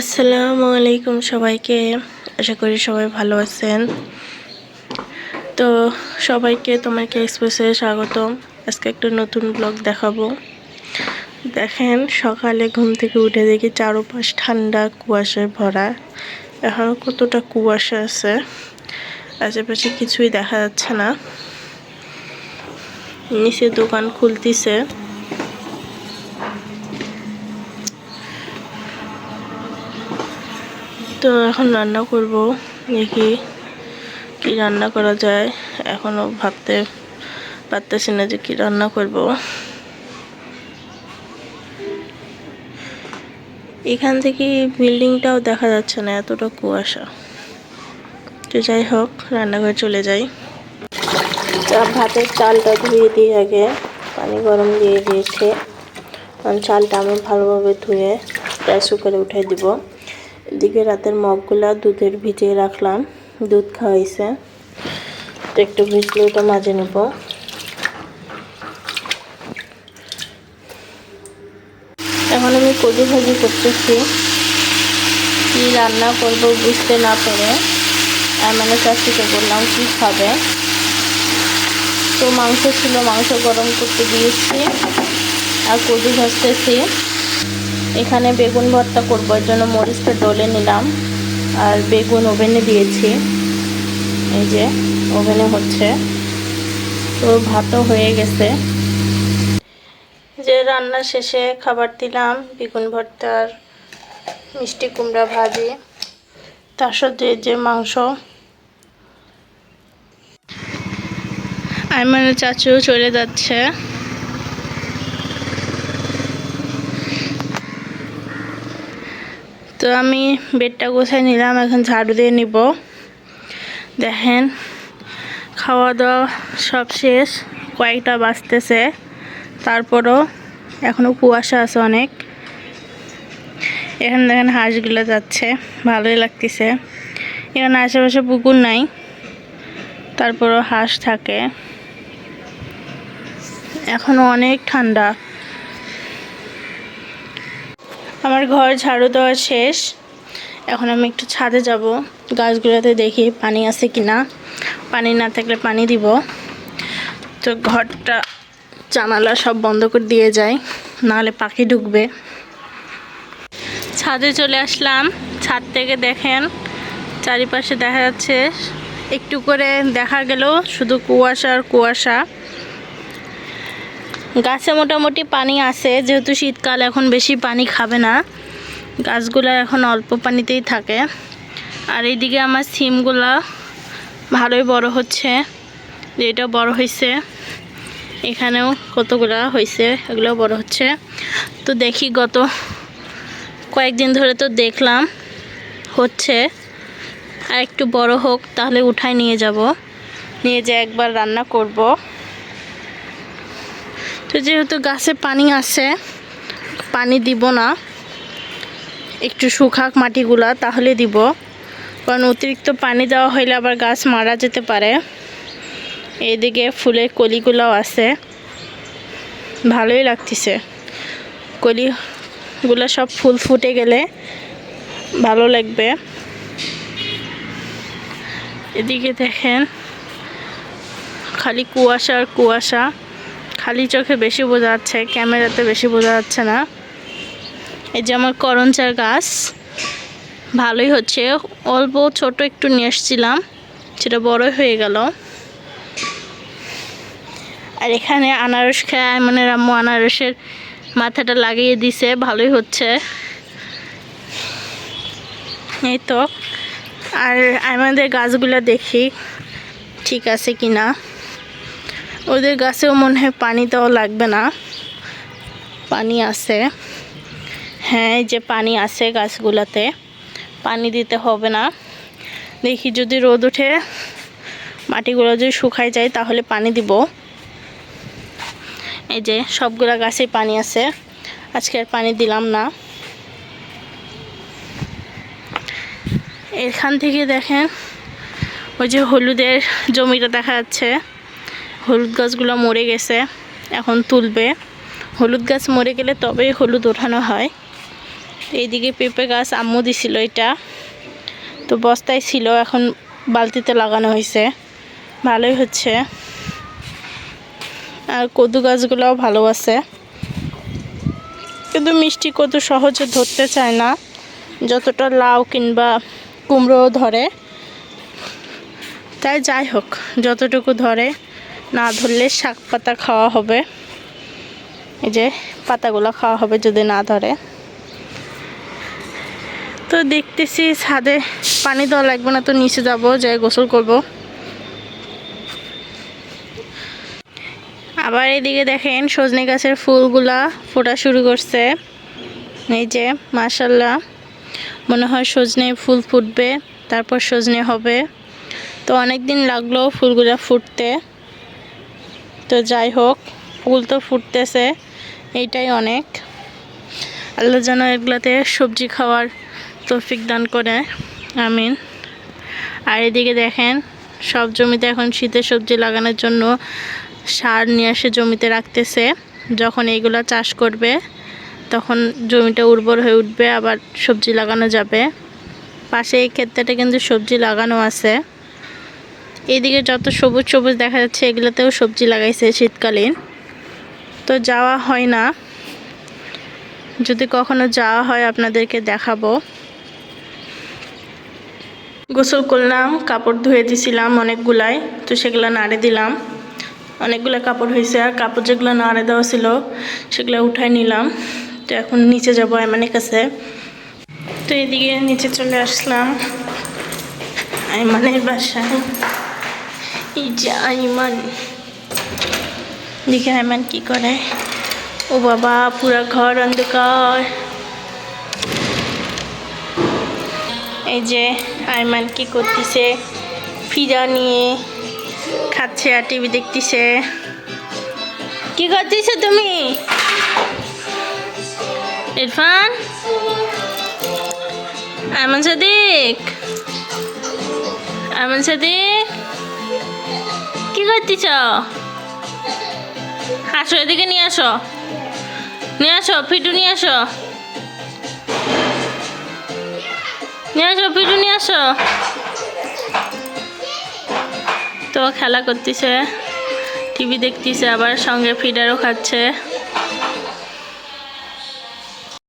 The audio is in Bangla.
আসসালামু আলাইকুম সবাইকে। আশা করি সবাই ভালো আছেন। তো সবাইকে তোমাকে এক্সপ্রেসে স্বাগতম। আজকে একটা নতুন ব্লগ দেখাবো। দেখেন, সকালে ঘুম থেকে উঠে দেখি চারপাশ ঠান্ডা কুয়াশায় ভরা। এখন কতটা কুয়াশা আছে, আশেপাশে কিছুই দেখা যাচ্ছে না। নিচে দোকান খুলতিছে। তো এখন রান্না করব, দেখি কি রান্না করা যায়। এখনো ভাবতে পারতেছি না যে কি রান্না করব। এখান থেকে বিল্ডিংটাও দেখা যাচ্ছে না, এতটা কুয়াশা। তো যাই হোক, রান্নাঘরে চলে যাই। ভাতের চালটা ধুয়ে দিই, আগে পানি গরম দিয়ে দিয়েছে। কারণ চালটা আমি ভালোভাবে ধুয়ে রাইস কুকারে উঠাই দিব। এদিকে রাতের মগগুলা দুধের ভিজিয়ে রাখলাম, দুধ খাওয়াইছে, তো একটু ভিজলে ওটা মাজে নেব। এখন আমি কচু ভাজি করতেছি। কি রান্না করব বুঝতে না পেরে মানে চাষিকে বললাম কি খাবে। তো মাংস ছিল, মাংস গরম করতে দিয়েছি আর কচু ভাজতেছি। এখানে বেগুন ভর্তা করবো, এর জন্য মরিচটা ডলে নিলাম আর বেগুন ওভেনে দিয়েছি। এই যে ওভেনে হচ্ছে। তো ভাতও হয়ে গেছে। যে রান্না শেষে খাবার দিলাম, বেগুন ভর্তার মিষ্টি কুমড়া ভাজি, তার সাথে যে মাংস। আইমানের চাচুও চলে যাচ্ছে। তো আমি বেডটা গোছাই নিলাম, এখন ঝাড়ু দিয়ে নিব। দেখেন, খাওয়া দাওয়া সব শেষ, কয়েকটা বাজতেছে, তারপরও এখনও কুয়াশা আছে অনেক। এখানে দেখেন হাঁসগুলো যাচ্ছে, ভালোই লাগতেছে। এখানে আশেপাশে পুকুর নাই, তারপরও হাঁস থাকে। এখনো অনেক ঠান্ডা। আমার ঘর ঝাড়ু দেওয়া শেষ। এখন আমি একটু ছাদে যাব, গাছগুলোতে দেখি পানি আছে কিনা। পানি না থাকলে পানি দিব। তো ঘরটা জানালা সব বন্ধ করে দিয়ে যায়, নাহলে পাখি ঢুকবে। ছাদে চলে আসলাম। ছাদ থেকে দেখেন চারিপাশে দেখা যাচ্ছে, একটু করে দেখা গেল শুধু কুয়াশা আর কুয়াশা। গাছে মোটামুটি পানি আছে, যেহেতু শীতকাল, এখন বেশি পানি খাবে না। গাছগুলো এখন অল্প পানিতেই থাকে। আর এইদিকে আমার সিমগুলা ভালোই বড় হচ্ছে, এটা বড় হয়েছে। এখানেও কতগুলা হয়েছে, এগুলো বড় হচ্ছে। তো দেখি, গত কয়েকদিন ধরে তো দেখলাম হচ্ছে, আর একটু বড় হোক, তাহলে উঠায় নিয়ে যাব, নিয়ে যেয়ে একবার রান্না করব। তো যেহেতু গাছে পানি আছে, পানি দিব না, একটু শুকাক মাটিগুলা তাহলে দিব। কারণ অতিরিক্ত পানি দেওয়া হইলে আবার গাছ মারা যেতে পারে। এইদিকে ফুলের কলিগুলাও আছে, ভালোই লাগতেছে। কলিগুলো সব ফুল ফুটে গেলে ভালো লাগবে। এদিকে দেখেন খালি কুয়াশা আর কুয়াশা, খালি চোখে বেশি বোঝা যাচ্ছে, ক্যামেরাতে বেশি বোঝা যাচ্ছে না। এই যে আমার করঞ্চার গাছ ভালোই হচ্ছে, অল্প ছোট একটু নিয়ে এসেছিলাম, সেটা বড় হয়ে গেল। আর এখানে আনারস খায়, মানে আম্মু আনারসের মাথাটা লাগিয়ে দিছে, ভালোই হচ্ছে। এই তো। আর আমাদের গাছগুলো দেখি ঠিক আছে কিনা। ওদের গাছেও মনে হয় পানি দেওয়া লাগবে না, পানি আছে। হ্যাঁ, এই যে পানি আছে গাছগুলোতে, পানি দিতে হবে না। দেখি যদি রোদ ওঠে, মাটিগুলো যদি শুকায় যায়, তাহলে পানি দিব। এই যে সবগুলা গাছে পানি আছে, আজকে আর পানি দিলাম না। এখান থেকে দেখেন ওই যে হলুদের জমিটা দেখা যাচ্ছে, হলুদ গাছগুলো মরে গেছে, এখন তুলবে। হলুদ গাছ মরে গেলে তবেই হলুদ ওঠানো হয়। এইদিকে পেঁপে গাছ আম্মু দিছিল, এটা তো বস্তায় ছিল, এখন বালতিতে লাগানো হয়েছে, ভালোই হচ্ছে। আর কদু গাছগুলোও ভালো আছে, কিন্তু মিষ্টি কদু সহজে ধরতে চায় না, যতটা লাউ কিংবা কুমড়ো ধরে। তাই যাই হোক, যতটুকু ধরে, না ধরলে শাক পাতা খাওয়া হবে, এই যে পাতাগুলো খাওয়া হবে যদি না ধরে। তো দেখতেছি ছাদে পানি দেওয়া লাগবে না, তো নিচে যাবো, যাই গোসল করব। আবার এদিকে দেখেন সজনে গাছের ফুলগুলা ফোটা শুরু করছে, এই যে মাশাআল্লাহ, মনে হয় সজনে ফুল ফুটবে, তারপর সজনে হবে। তো অনেক দিন লাগলো ফুলগুলা ফুটতে, তো যাই হোক, ফুল তো ফুটতেছে, এইটাই অনেক। আল্লাহ যেন এগুলাতে সবজি খাওয়ার তৌফিক দান করে, আমিন। আর এদিকে দেখেন সব জমিতে এখন শীতের সবজি লাগানোর জন্য সার নিয়ে এসে জমিতে রাখতেছে, যখন এইগুলা চাষ করবে তখন জমিটা উর্বর হয়ে উঠবে, আবার সবজি লাগানো যাবে। পাশে এই ক্ষেতটাতে কিন্তু সবজি লাগানো আছে, এইদিকে যত সবুজ সবুজ দেখা যাচ্ছে এগুলোতেও সবজি লাগাইছে শীতকালীন। তো যাওয়া হয় না, যদি কখনো যাওয়া হয় আপনাদেরকে দেখাবো। গোসল করলাম, কাপড় ধুয়ে দিছিলাম অনেকগুলাই, তো সেগুলো নাড়ে দিলাম, অনেকগুলো কাপড় হয়েছে। আর কাপড় যেগুলো নাড়ে দেওয়া ছিল সেগুলো উঠাই নিলাম। তো এখন নিচে যাবো আইমানের কাছে। তো এদিকে নিচে চলে আসলাম আইমানের বাসায়। এই যে আইমান, দেখে আইমান কি করে। ও বাবা, পুরা ঘর অন্ধকার। এই যে আইমান কি করতেছে, পিজা নিয়ে খাচ্ছে আর টিভি দেখতেছে। কি করতেছ তুমি ইরফান? আইমান সাদিক, আইমান সাদিক, কি করতেছ? আসো এদিকে, নিয়ে আসো, নিয়ে আসো ফিটু, নিয়ে আসো, নিয়ে আসো ফিটু, নিয়ে আসো। তো খেলা করতেছে, টিভি দেখতেছে, আবার সঙ্গে ফিডারও খাচ্ছে।